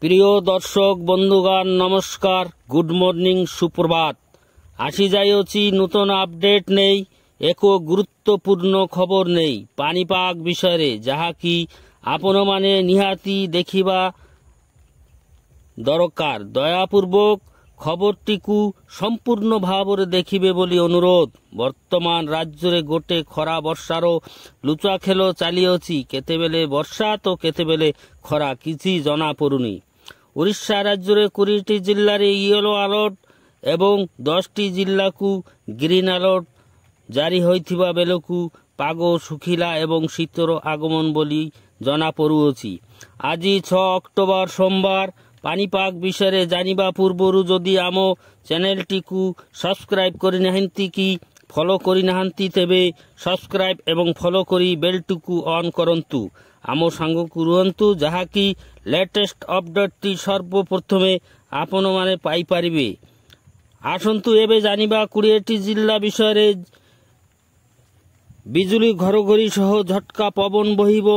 প্রিয় দর্শক বন্ধুগণ নমস্কার, গুড মর্নিং, সুপ্রভাত। আসি যাইছি নূতন আপডেট নেই, ଏକ ଗୁରୁତ୍ୱପୂର୍ଣ୍ଣ ଖବର ନେଇ ପାଣିପାଗ ବିଷୟରେ, ଯାହାକି ଆପଣମାନେ ନିହାତି ଦେଖିବା ଦରକାର। ଦୟାପୂର୍ବକ ଖବରଟିକୁ ସମ୍ପୂର୍ଣ୍ଣ ଭାବରେ ଦେଖିବେ ବୋଲି ଅନୁରୋଧ। ବର୍ତ୍ତମାନ ରାଜ୍ୟରେ ଗୋଟେ ଖରା ବର୍ଷାର ଲୁଚା ଖେଳ ଚାଲିଅଛି। କେତେବେଳେ ବର୍ଷା ତ କେତେବେଳେ ଖରା, କିଛି ଜଣାପଡ଼ୁନି। ଓଡ଼ିଶା ରାଜ୍ୟରେ 20ଟି ଜିଲ୍ଲାରେ ୟେଲୋ ଆଲର୍ଟ ଏବଂ 10ଟି ଜିଲ୍ଲାକୁ ଗ୍ରୀନ୍ ଆଲର୍ଟ ଜାରି ହୋଇଥିବା ବେଳକୁ ପାଗ ଶୁଖିଲା ଏବଂ ଶୀତର ଆଗମନ ବୋଲି ଜଣାପଡ଼ୁଅଛି। ଆଜି 6 ଅକ୍ଟୋବର ସୋମବାର। ପାଣିପାଗ ବିଷୟରେ ଜାଣିବା ପୂର୍ବରୁ ଯଦି ଆମ ଚ୍ୟାନେଲଟିକୁ ସବସ୍କ୍ରାଇବ୍ କରିନାହାନ୍ତି କି ଫଲୋ କରିନାହାନ୍ତି, ତେବେ ସବସ୍କ୍ରାଇବ୍ ଏବଂ ଫଲୋ କରି ବେଲ୍ଟିକୁ ଅନ୍ କରନ୍ତୁ। ଆମ ସାଙ୍ଗକୁ ରୁହନ୍ତୁ, ଯାହାକି ଲେଟେଷ୍ଟ ଅପଡେଟ୍ଟି ସର୍ବପ୍ରଥମେ ଆପଣମାନେ ପାଇପାରିବେ। ଆସନ୍ତୁ ଏବେ ଜାଣିବା 20ଟି ଜିଲ୍ଲା ବିଷୟରେ। ବିଜୁଳି ଘଡ଼ଘଡ଼ି ସହ ଝଟକା ପବନ ବହିବ।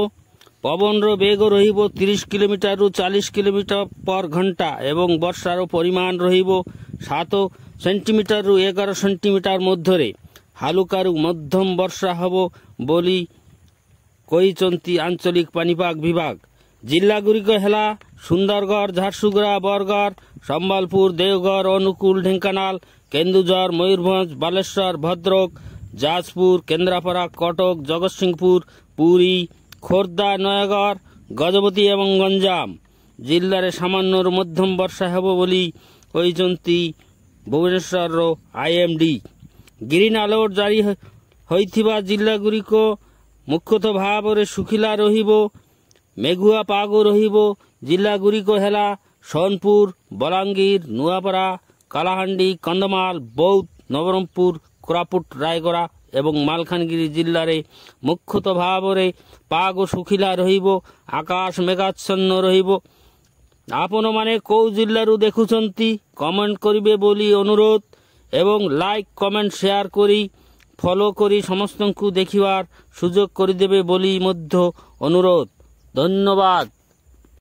ପବନର ବେଗ ରହିବ 30 କିଲୋମିଟରରୁ 40 କିଲୋମିଟର ପର ଘଣ୍ଟା ଏବଂ ବର୍ଷାର ପରିମାଣ ରହିବ 7 ସେଣ୍ଟିମିଟରରୁ 11 ସେଣ୍ଟିମିଟର ମଧ୍ୟରେ। ହାଲୁକାରୁ ମଧ୍ୟମ ବର୍ଷା ହେବ ବୋଲି କହିଛନ୍ତି ଆଞ୍ଚଳିକ ପାଣିପାଗ ବିଭାଗ। ଜିଲ୍ଲାଗୁଡ଼ିକ ହେଲା ସୁନ୍ଦରଗଡ଼, ଝାରସୁଗୁଡ଼ା, ବରଗଡ଼, ସମ୍ବଲପୁର, ଦେଓଗଡ଼, ଅନୁଗୁଳ, ଢେଙ୍କାନାଳ, କେନ୍ଦୁଝର, ମୟୂରଭଞ୍ଜ, ବାଲେଶ୍ୱର, ଭଦ୍ରକ, ଯାଜପୁର, କେନ୍ଦ୍ରାପଡ଼ା, କଟକ, ଜଗତସିଂହପୁର, ପୁରୀ, ଖୋର୍ଦ୍ଧା, ନୟାଗଡ଼, ଗଜପତି ଏବଂ ଗଞ୍ଜାମ ଜିଲ୍ଲାରେ ସାମାନ୍ୟରୁ ମଧ୍ୟମ ବର୍ଷା ହେବ ବୋଲି କହିଛନ୍ତି ଭୁବନେଶ୍ୱରର IMD। ଗ୍ରୀନ୍ ଆଲର୍ଟ ଜାରି ହୋଇଥିବା ଜିଲ୍ଲାଗୁଡ଼ିକ ମୁଖ୍ୟତଃ ଭାବରେ ଶୁଖିଲା ରହିବ, ମେଘୁଆ ପାଗ ରହିବ। ଜିଲ୍ଲାଗୁଡ଼ିକ ହେଲା ସୋନପୁର, ବଲାଙ୍ଗୀର, ନୂଆପଡ଼ା, କଳାହାଣ୍ଡି, କନ୍ଧମାଳ, ବୌଦ୍ଧ, ନବରଙ୍ଗପୁର, କୋରାପୁଟ, ରାୟଗଡ଼ା ଏବଂ ମାଲକାନଗିରି ଜିଲ୍ଲାରେ ମୁଖ୍ୟତଃ ଭାବରେ ପାଗ ଶୁଖିଲା ରହିବ, ଆକାଶ ମେଘାଚ୍ଛନ୍ନ ରହିବ। ଆପଣମାନେ କେଉଁ ଜିଲ୍ଲାରୁ ଦେଖୁଛନ୍ତି କମେଣ୍ଟ କରିବେ ବୋଲି ଅନୁରୋଧ ଏବଂ ଲାଇକ୍, କମେଣ୍ଟ, ସେୟାର କରି ଫଲୋ କରି ସମସ୍ତଙ୍କୁ ଦେଖିବାର ସୁଯୋଗ କରିଦେବେ ବୋଲି ମଧ୍ୟ ଅନୁରୋଧ। ଧନ୍ୟବାଦ।